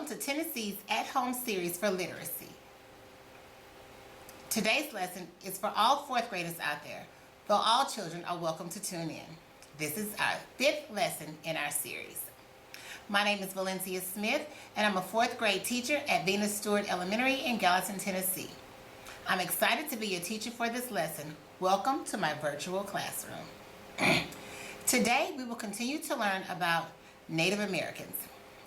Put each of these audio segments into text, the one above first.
Welcome to Tennessee's at-home series for literacy. Today's lesson is for all fourth graders out there, though all children are welcome to tune in. This is our fifth lesson in our series. My name is Valencia Smith, and I'm a fourth grade teacher at Venus Stewart Elementary in Gallatin, Tennessee. I'm excited to be your teacher for this lesson. Welcome to my virtual classroom. Today, we will continue to learn about Native Americans.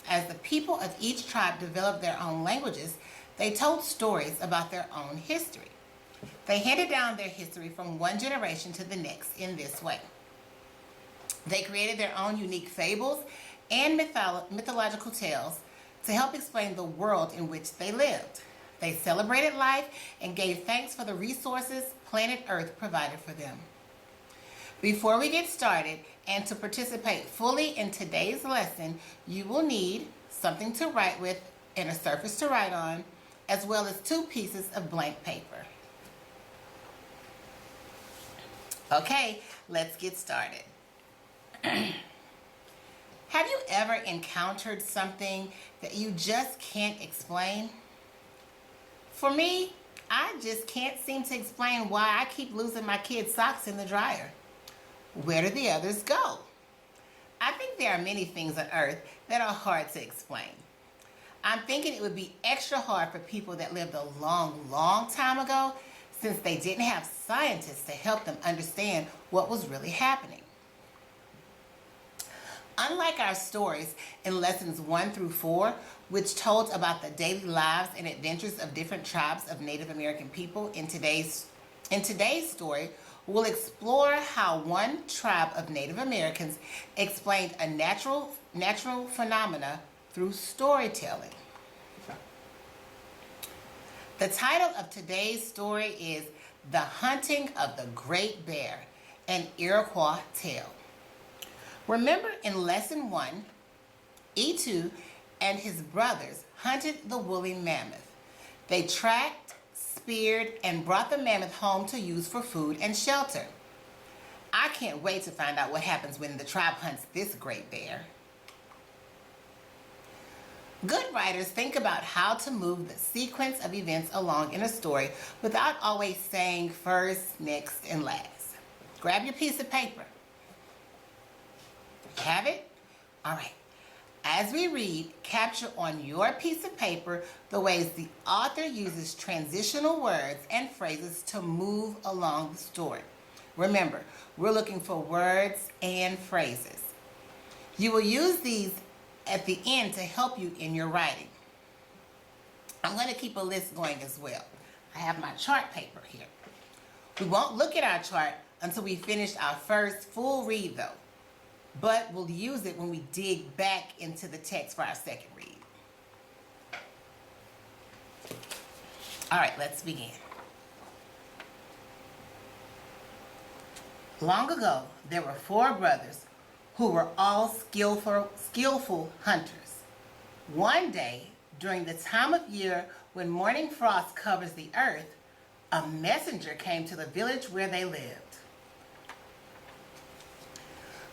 As the people of each tribe developed their own languages, they told stories about their own history. They handed down their history from one generation to the next in this way. They created their own unique fables and mythological tales to help explain the world in which they lived. They celebrated life and gave thanks for the resources planet Earth provided for them. Before we get started, and to participate fully in today's lesson, you will need something to write with and a surface to write on, as well as 2 pieces of blank paper. Okay, let's get started. Have you ever encountered something that you just can't explain? For me, I just can't seem to explain why I keep losing my kids' socks in the dryer. Where do the others go? I think there are many things on earth that are hard to explain. I'm thinking it would be extra hard for people that lived a long time ago, since they didn't have scientists to help them understand what was really happening. Unlike our stories in lessons 1 through 4, which told about the daily lives and adventures of different tribes of Native American people, in today's story, we'll explore how one tribe of Native Americans explained a natural phenomena through storytelling. The title of today's story is The Hunting of the Great Bear, an Iroquois Tale. Remember in lesson 1, Etu and his brothers hunted the woolly mammoth. They tracked, speared, and brought the mammoth home to use for food and shelter. I can't wait to find out what happens when the tribe hunts this great bear. Good writers think about how to move the sequence of events along in a story without always saying first, next, and last. Grab your piece of paper. Have it? All right. As we read, capture on your piece of paper the ways the author uses transitional words and phrases to move along the story. Remember, we're looking for words and phrases. You will use these at the end to help you in your writing. I'm going to keep a list going as well. I have my chart paper here. We won't look at our chart until we finish our first full read though, but we'll use it when we dig back into the text for our second read. All right, let's begin. Long ago, there were 4 brothers who were all skillful hunters. One day, during the time of year when morning frost covers the earth, a messenger came to the village where they lived.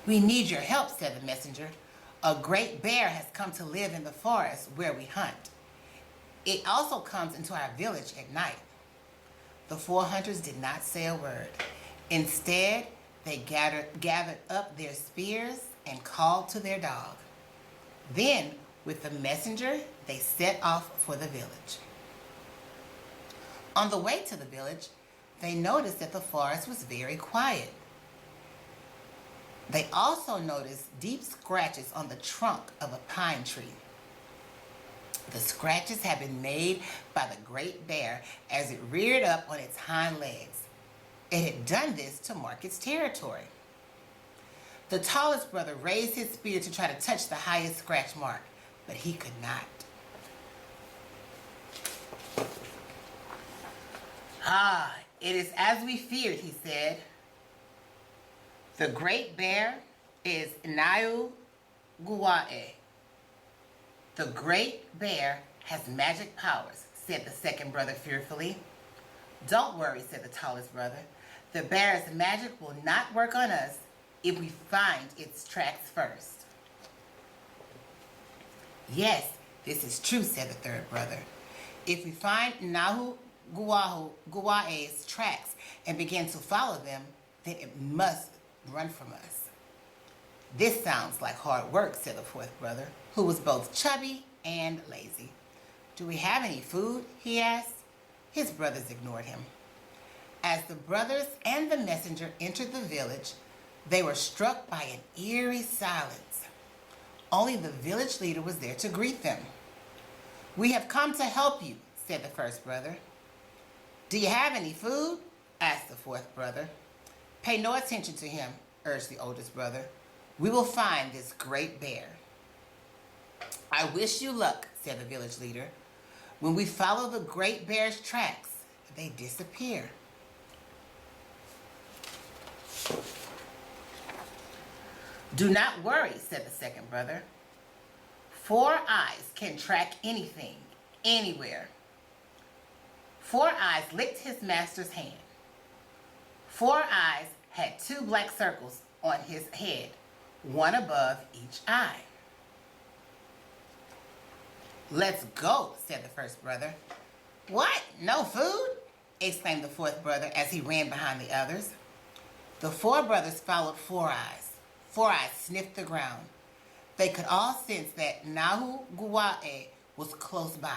"We need your help," said the messenger. "A great bear has come to live in the forest where we hunt. It also comes into our village at night." The 4 hunters did not say a word. Instead, they gathered up their spears and called to their dog. Then, with the messenger, they set off for the village. On the way to the village, they noticed that the forest was very quiet. They also noticed deep scratches on the trunk of a pine tree. The scratches had been made by the great bear as it reared up on its hind legs. It had done this to mark its territory. The tallest brother raised his spear to try to touch the highest scratch mark, but he could not. "Ah, it is as we feared," he said. "The great bear is Nau Guae. The great bear has magic powers," said the second brother fearfully. "Don't worry," said the tallest brother. "The bear's magic will not work on us if we find its tracks first." "Yes, This is true, said the third brother. If we find Guae's tracks and begin to follow them, then it must run from us. This sounds like hard work, said the fourth brother, who was both chubby and lazy. Do we have any food? He asked. His brothers ignored him. As the brothers and the messenger entered the village, they were struck by an eerie silence. Only the village leader was there to greet them. We have come to help you, said the first brother. Do you have any food? Asked the fourth brother. Pay no attention to him, urged the oldest brother. We will find this great bear. I wish you luck, said the village leader. When we follow the great bear's tracks, they disappear. Do not worry, said the second brother. 4 Eyes can track anything, anywhere. 4 Eyes licked his master's hand. 4 Eyes had 2 black circles on his head, one above each eye. Let's go, said the first brother. What? No food? Exclaimed the fourth brother as he ran behind the others. The 4 brothers followed 4 Eyes. 4 Eyes sniffed the ground. They could all sense that Nahu Guae was close by.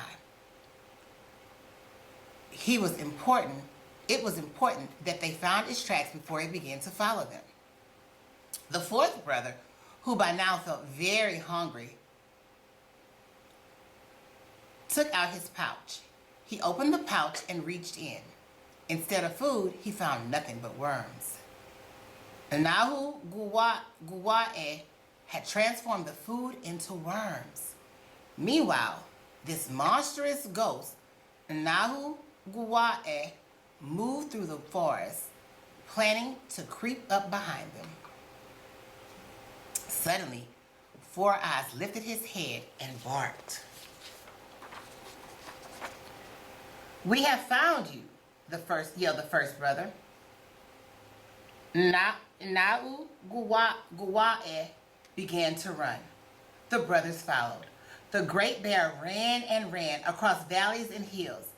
It was important that they found his tracks before he began to follow them. The fourth brother, who by now felt very hungry, took out his pouch. He opened the pouch and reached in. Instead of food, he found nothing but worms. Nahu Guae had transformed the food into worms. Meanwhile, this monstrous ghost, Nahu Guae, moved through the forest, planning to creep up behind them. Suddenly, 4 Eyes lifted his head and barked. We have found you, yelled the first brother. Nahu Guae began to run. The brothers followed. The great bear ran and ran across valleys and hills.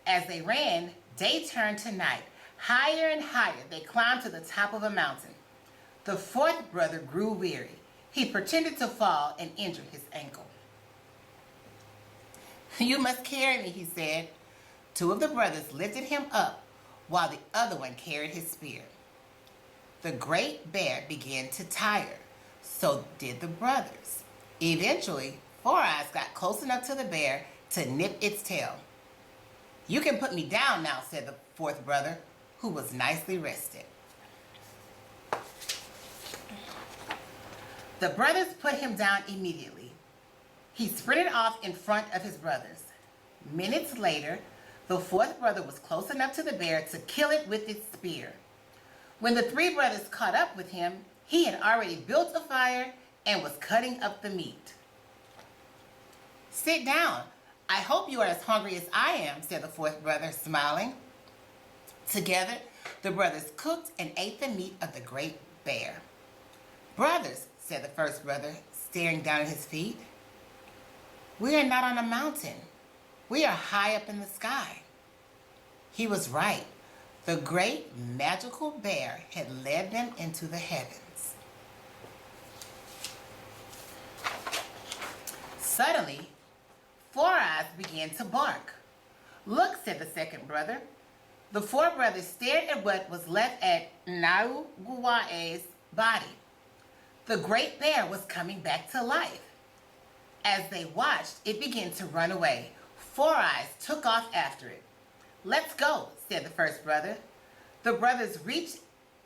As they ran, day turned to night. Higher and higher, they climbed to the top of a mountain. The fourth brother grew weary. He pretended to fall and injured his ankle. You must carry me, he said. 2 of the brothers lifted him up while the other one carried his spear. The great bear began to tire. So did the brothers. Eventually, 4 Eyes got close enough to the bear to nip its tail. You can put me down now, said the fourth brother, who was nicely rested. The brothers put him down immediately. He sprinted off in front of his brothers. Minutes later, the fourth brother was close enough to the bear to kill it with its spear. When the 3 brothers caught up with him, he had already built a fire and was cutting up the meat. Sit down. I hope you are as hungry as I am, said the fourth brother, smiling. Together, the brothers cooked and ate the meat of the great bear. Brothers, said the first brother, staring down at his feet, we are not on a mountain. We are high up in the sky. He was right. The great magical bear had led them into the heavens. Suddenly, 4 Eyes began to bark. Look, said the second brother. The 4 brothers stared at what was left at Nahu Guae's body. The great bear was coming back to life. As they watched, it began to run away. 4 Eyes took off after it. Let's go, said the first brother. The brothers reached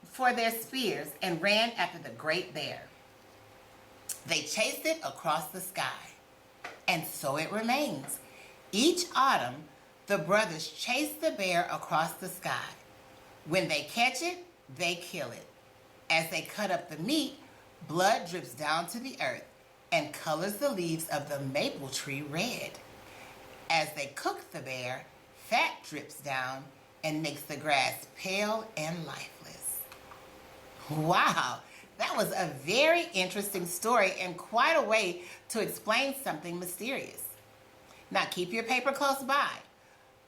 for their spears and ran after the great bear. They chased it across the sky. And so it remains. Each autumn, the brothers chase the bear across the sky. When they catch it, they kill it. As they cut up the meat, blood drips down to the earth and colors the leaves of the maple tree red. As they cook the bear, fat drips down and makes the grass pale and lifeless. Wow, that was a very interesting story and quite a way to explain something mysterious. Now keep your paper close by.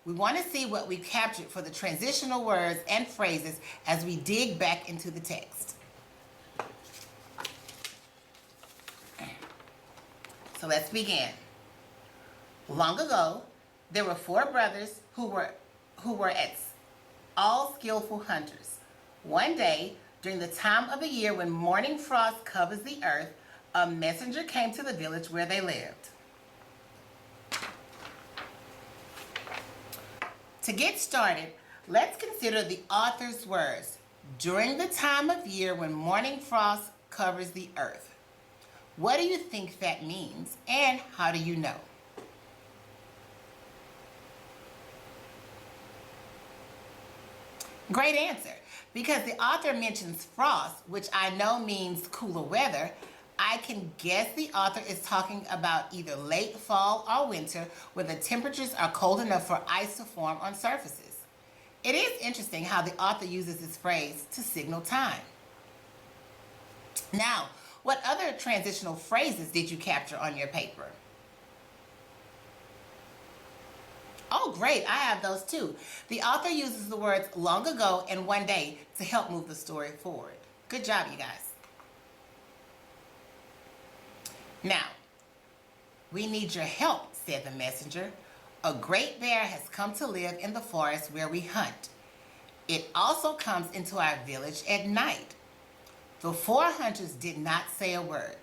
We want to see what we captured for the transitional words and phrases as we dig back into the text. So let's begin. Long ago, there were 4 brothers who were all skillful hunters. One day, during the time of the year when morning frost covers the earth, a messenger came to the village where they lived. To get started, let's consider the author's words, during the time of year when morning frost covers the earth. What do you think that means, and how do you know? Great answer. Because the author mentions frost, which I know means cooler weather, I can guess the author is talking about either late fall or winter where the temperatures are cold enough for ice to form on surfaces. It is interesting how the author uses this phrase to signal time. Now, what other transitional phrases did you capture on your paper? Oh, great, I have those too. The author uses the words long ago and one day to help move the story forward. Good job, you guys. Now, we need your help, said the messenger. A great bear has come to live in the forest where we hunt. It also comes into our village at night. The 4 hunters did not say a word.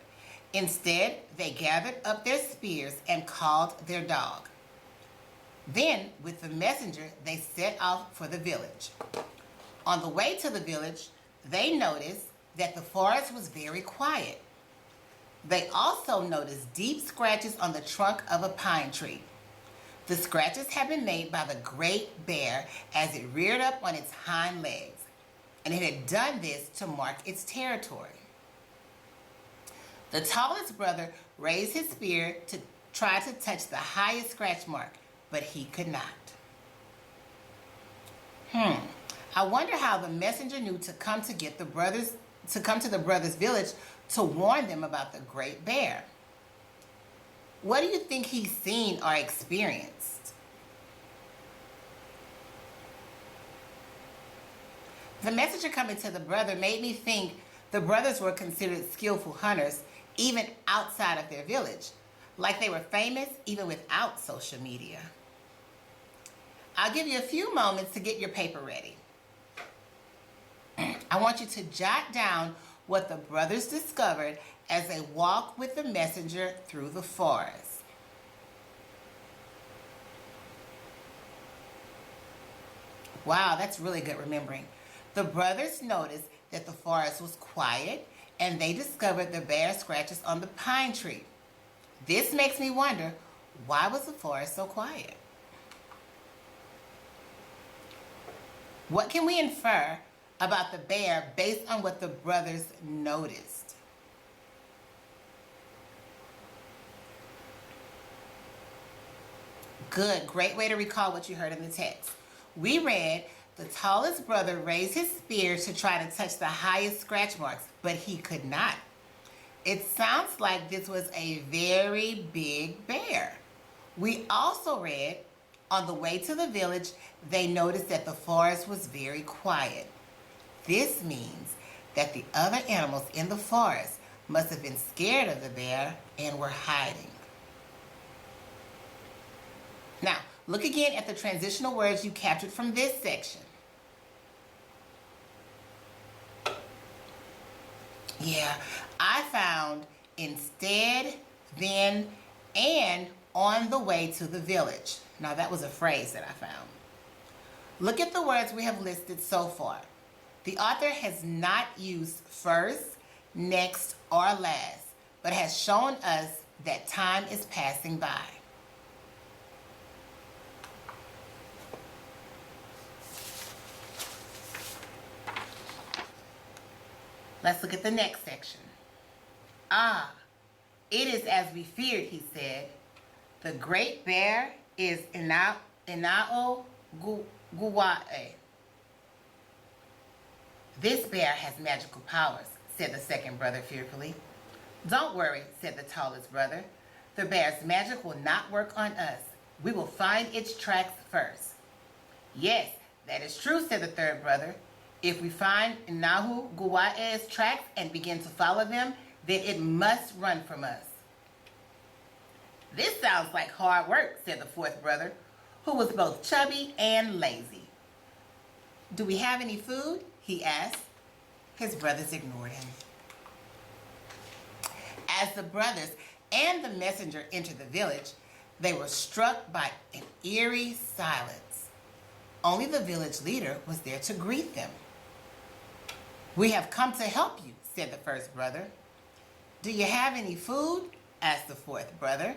Instead, they gathered up their spears and called their dog. Then, with the messenger, they set off for the village. On the way to the village, they noticed that the forest was very quiet. They also noticed deep scratches on the trunk of a pine tree. The scratches had been made by the great bear as it reared up on its hind legs, and it had done this to mark its territory. The tallest brother raised his spear to try to touch the highest scratch mark, but he could not. I wonder how the messenger knew to come to the brothers' village to warn them about the great bear. What do you think he's seen or experienced? The messenger coming to the brother made me think the brothers were considered skillful hunters even outside of their village, like they were famous even without social media. I'll give you a few moments to get your paper ready. I want you to jot down what the brothers discovered as they walked with the messenger through the forest. Wow, that's really good remembering. The brothers noticed that the forest was quiet and they discovered the bear scratches on the pine tree. This makes me wonder, why was the forest so quiet? What can we infer about the bear based on what the brothers noticed? Good, great way to recall what you heard in the text. We read, the tallest brother raised his spear to try to touch the highest scratch marks, but he could not. It sounds like this was a very big bear. We also read, on the way to the village, they noticed that the forest was very quiet. This means that the other animals in the forest must have been scared of the bear and were hiding. Now, look again at the transitional words you captured from this section. Yeah, I found instead, then, and on the way to the village. Now, that was a phrase that I found. Look at the words we have listed so far. The author has not used first, next, or last, but has shown us that time is passing by. Let's look at the next section. Ah, it is as we feared, he said. The great bear is Inao Guwae. This bear has magical powers, said the second brother fearfully. Don't worry, said the tallest brother. The bear's magic will not work on us. we will find its tracks first. Yes, that is true, said the third brother. If we find Nahu Guae's tracks and begin to follow them, then it must run from us. This sounds like hard work, said the fourth brother, who was both chubby and lazy. Do we have any food? He asked. His brothers ignored him. As the brothers and the messenger entered the village, they were struck by an eerie silence. Only the village leader was there to greet them. We have come to help you, said the first brother. Do you have any food? Asked the fourth brother.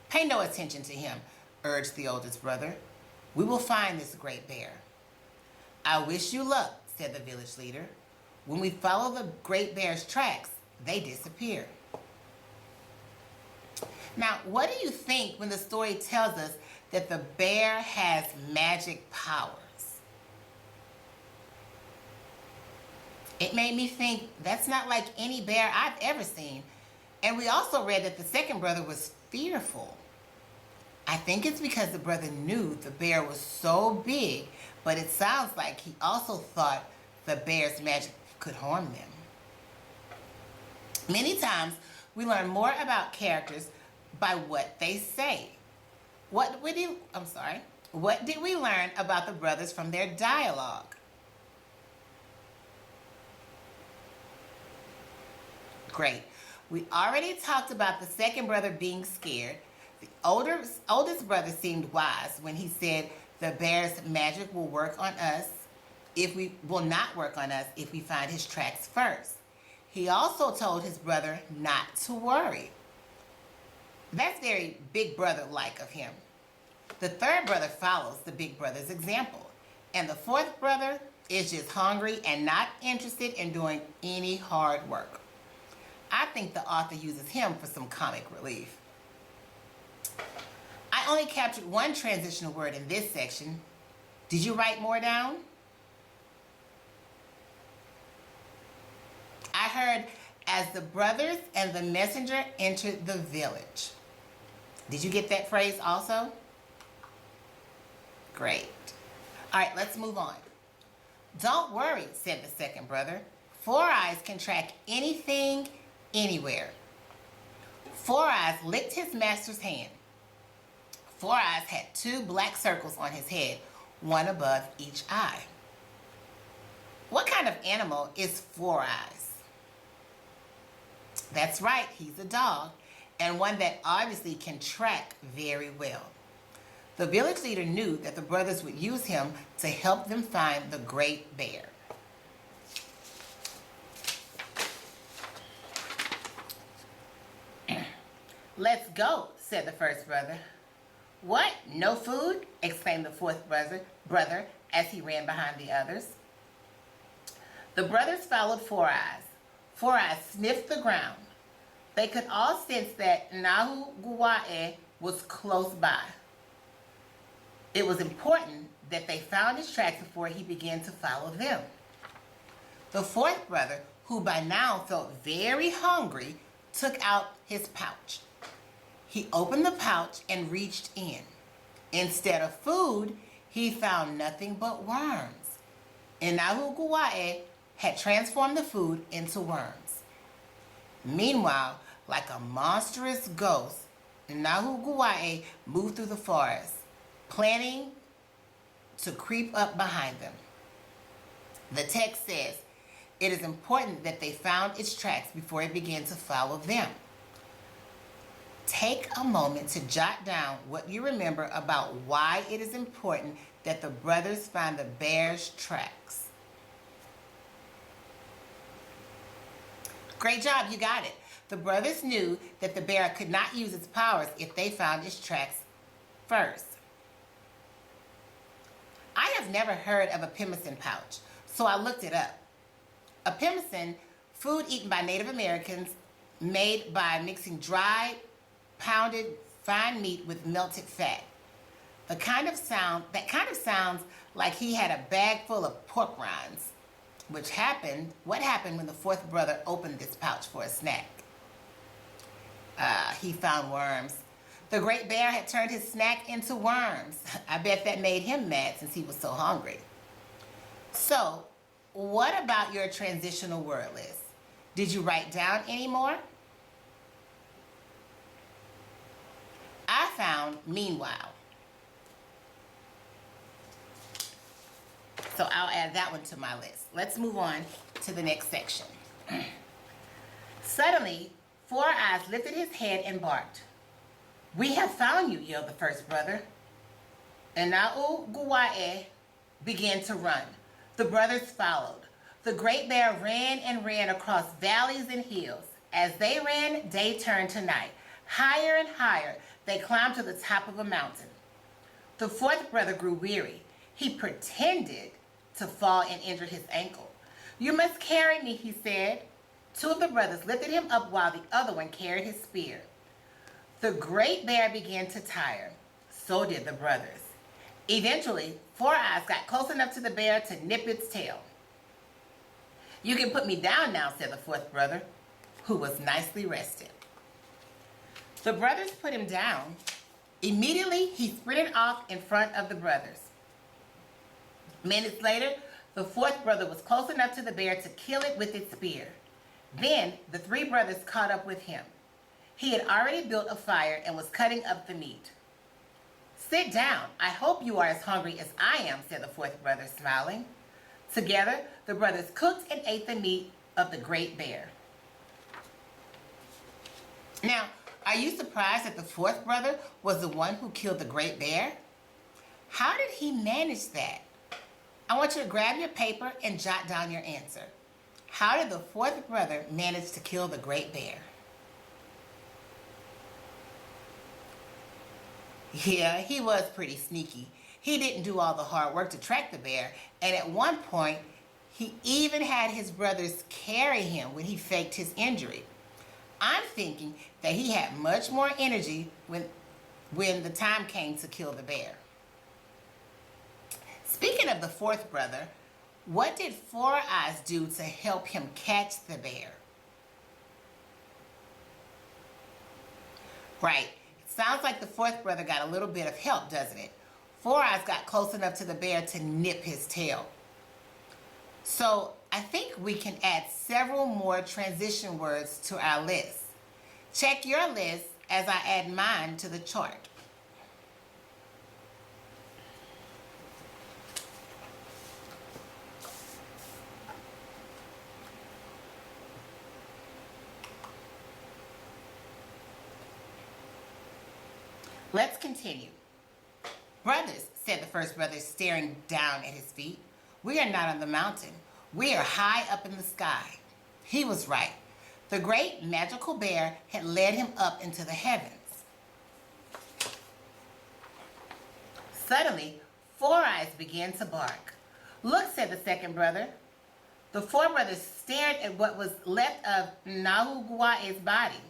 Pay no attention to him, urged the oldest brother. We will find this great bear. I wish you luck, said the village leader. When we follow the great bear's tracks, they disappear. Now, what do you think when the story tells us that the bear has magic powers? It made me think that's not like any bear I've ever seen. And we also read that the second brother was fearful. I think it's because the brother knew the bear was so big, but it sounds like he also thought the bear's magic could harm them. Many times we learn more about characters by what they say. What did we learn about the brothers from their dialogue? Great. We already talked about the second brother being scared. The oldest brother seemed wise when he said the bear's magic will work on us will not work on us if we find his tracks first. He also told his brother not to worry. That's very big brother-like of him. The third brother follows the big brother's example. And the fourth brother is just hungry and not interested in doing any hard work. I think the author uses him for some comic relief. I only captured one transitional word in this section. Did you write more down? I heard, as the brothers and the messenger entered the village. Did you get that phrase also? Great. All right, let's move on. Don't worry, said the second brother. Four Eyes can track anything, anywhere. Four Eyes licked his master's hand. Four Eyes had two black circles on his head, one above each eye. What kind of animal is Four Eyes? That's right, he's a dog, and one that obviously can track very well. The village leader knew that the brothers would use him to help them find the great bear. Let's go, said the first brother. What? No food? Exclaimed the fourth brother as he ran behind the others. The brothers followed Four Eyes. Four Eyes sniffed the ground. They could all sense that Nahu Guae was close by. It was important that they found his tracks before he began to follow them. The fourth brother, who by now felt very hungry, took out his pouch. He opened the pouch and reached in. Instead of food, he found nothing but worms. And Nahu Guae had transformed the food into worms. Meanwhile, like a monstrous ghost, Nahu Guae moved through the forest, planning to creep up behind them. The text says, it is important that they found its tracks before it began to follow them. Take a moment to jot down what you remember about why it is important that the brothers find the bear's tracks. Great job, you got it. The brothers knew that the bear could not use its powers if they found its tracks first. I have never heard of a pemmican pouch, so I looked it up. A pemmican, food eaten by Native Americans, made by mixing dried, pounded fine meat with melted fat. That kind of sounds like he had a bag full of pork rinds. What happened when the fourth brother opened this pouch for a snack? He found worms. The great bear had turned his snack into worms. I bet that made him mad since he was so hungry. So, what about your transitional word list? Did you write down any more? I found meanwhile. So I'll add that one to my list. Let's move on to the next section. Suddenly, Four Eyes lifted his head and barked. "We have found you," yelled the first brother. And Nau Guae began to run. The brothers followed. The great bear ran and ran across valleys and hills. As they ran, day turned to night. Higher and higher, they climbed to the top of a mountain. The fourth brother grew weary. He pretended to fall and injured his ankle. "You must carry me," he said. Two of the brothers lifted him up while the other one carried his spear. The great bear began to tire. So did the brothers. Eventually, Four Eyes got close enough to the bear to nip its tail. "You can put me down now," said the fourth brother, who was nicely rested. The brothers put him down. Immediately, he sprinted off in front of the brothers. Minutes later, the fourth brother was close enough to the bear to kill it with its spear. Then the three brothers caught up with him. He had already built a fire and was cutting up the meat. "Sit down. I hope you are as hungry as I am," said the fourth brother, smiling. Together, the brothers cooked and ate the meat of the great bear. Now, are you surprised that the fourth brother was the one who killed the great bear? How did he manage that? I want you to grab your paper and jot down your answer. How did the fourth brother manage to kill the great bear? Yeah, he was pretty sneaky. He didn't do all the hard work to track the bear, and at one point, he even had his brothers carry him when he faked his injury. I'm thinking that he had much more energy when the time came to kill the bear. Speaking of the fourth brother, what did Four Eyes do to help him catch the bear? Right. It sounds like the fourth brother got a little bit of help, doesn't it? Four Eyes got close enough to the bear to nip his tail. So I think we can add several more transition words to our list. Check your list as I add mine to the chart. Let's continue. "Brothers," said the first brother, staring down at his feet, "we are not on the mountain. We are high up in the sky." He was right. The great magical bear had led him up into the heavens. Suddenly, Four Eyes began to bark. "Look," said the second brother. The four brothers stared at what was left of Nahugua's body.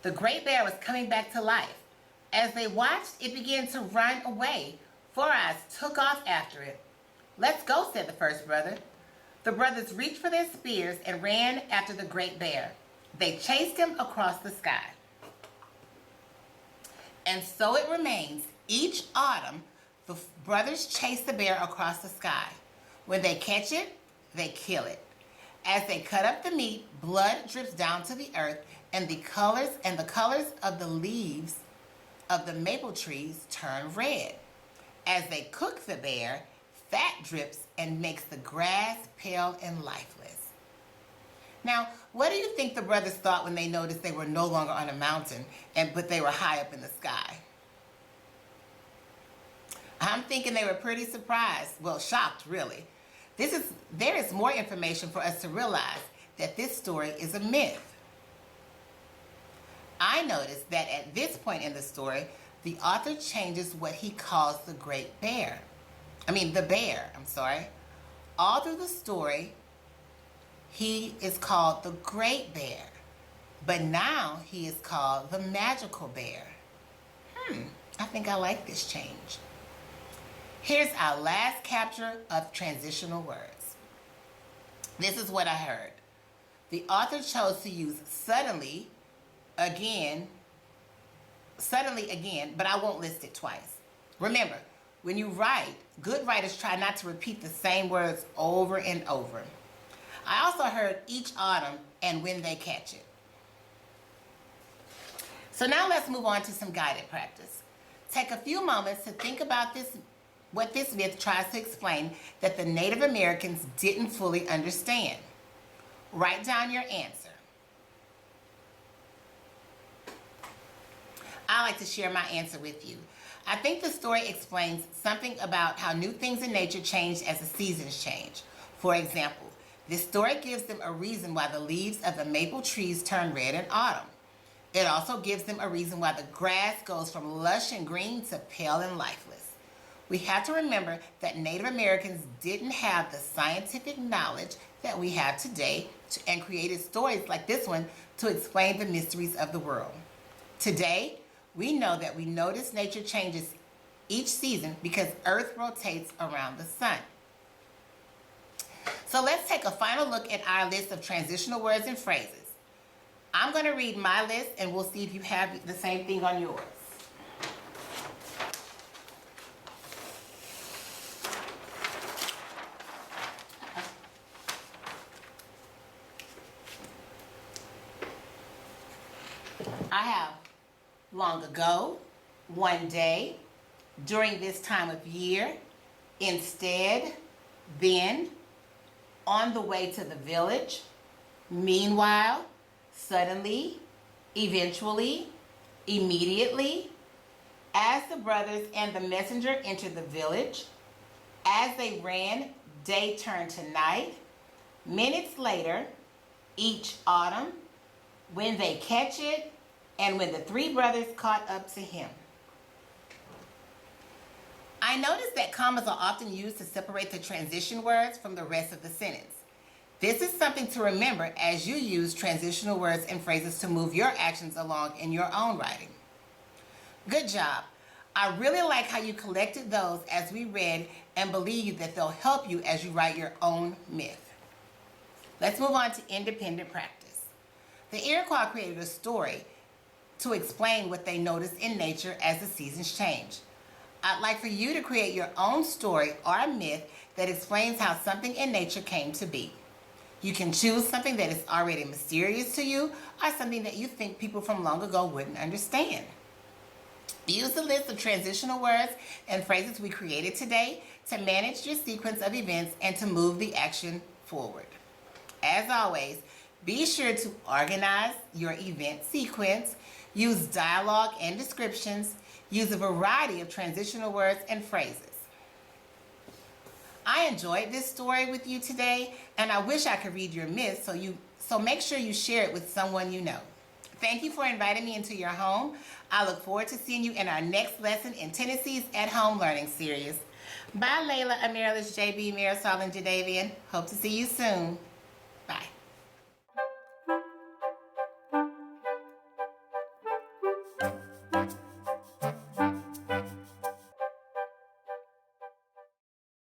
The great bear was coming back to life. As they watched, it began to run away. Four Eyes took off after it. "Let's go," said the first brother. The brothers reached for their spears and ran after the great bear. They chased him across the sky. And so it remains. Each autumn, the brothers chase the bear across the sky. When they catch it, they kill it. As they cut up the meat, blood drips down to the earth, and the colors of the leaves of the maple trees turn red. As they cook the bear, fat drips and makes the grass pale and lifeless. Now, what do you think the brothers thought when they noticed they were no longer on a mountain, but they were high up in the sky? I'm thinking they were pretty surprised. Well, shocked, really. There is more information for us to realize that this story is a myth. I noticed that at this point in the story, the author changes what he calls the bear. All through the story, he is called the great bear, but now he is called the magical bear. I think I like this change. Here's our last capture of transitional words. This is what I heard. The author chose to use suddenly, again, suddenly again, but I won't list it twice. Remember, when you write, good writers try not to repeat the same words over and over. I also heard each autumn and when they catch it. So now let's move on to some guided practice. Take a few moments to think about what this myth tries to explain that the Native Americans didn't fully understand. Write down your answer. I like to share my answer with you. I think the story explains something about how new things in nature change as the seasons change. For example, this story gives them a reason why the leaves of the maple trees turn red in autumn. It also gives them a reason why the grass goes from lush and green to pale and lifeless. We have to remember that Native Americans didn't have the scientific knowledge that we have today and created stories like this one to explain the mysteries of the world. Today, we know that we notice nature changes each season because Earth rotates around the sun. So let's take a final look at our list of transitional words and phrases. I'm going to read my list and we'll see if you have the same thing on yours. I have long ago, one day, during this time of year, instead, then, on the way to the village, meanwhile, suddenly, eventually, immediately, as the brothers and the messenger entered the village, as they ran, day turned to night, minutes later, each autumn, when they catch it, and when the three brothers caught up to him. I noticed that commas are often used to separate the transition words from the rest of the sentence. This is something to remember as you use transitional words and phrases to move your actions along in your own writing. Good job. I really like how you collected those as we read and believe that they'll help you as you write your own myth. Let's move on to independent practice. The Iroquois created a story to explain what they noticed in nature as the seasons change. I'd like for you to create your own story or a myth that explains how something in nature came to be. You can choose something that is already mysterious to you or something that you think people from long ago wouldn't understand. Use the list of transitional words and phrases we created today to manage your sequence of events and to move the action forward. As always, be sure to organize your event sequence, use dialogue and descriptions, use a variety of transitional words and phrases. I enjoyed this story with you today, and I wish I could read your myth, so make sure you share it with someone you know. Thank you for inviting me into your home. I look forward to seeing you in our next lesson in Tennessee's At Home Learning Series. Bye, Layla, Amaryllis, JB, Marisol, and Jadavian. Hope to see you soon.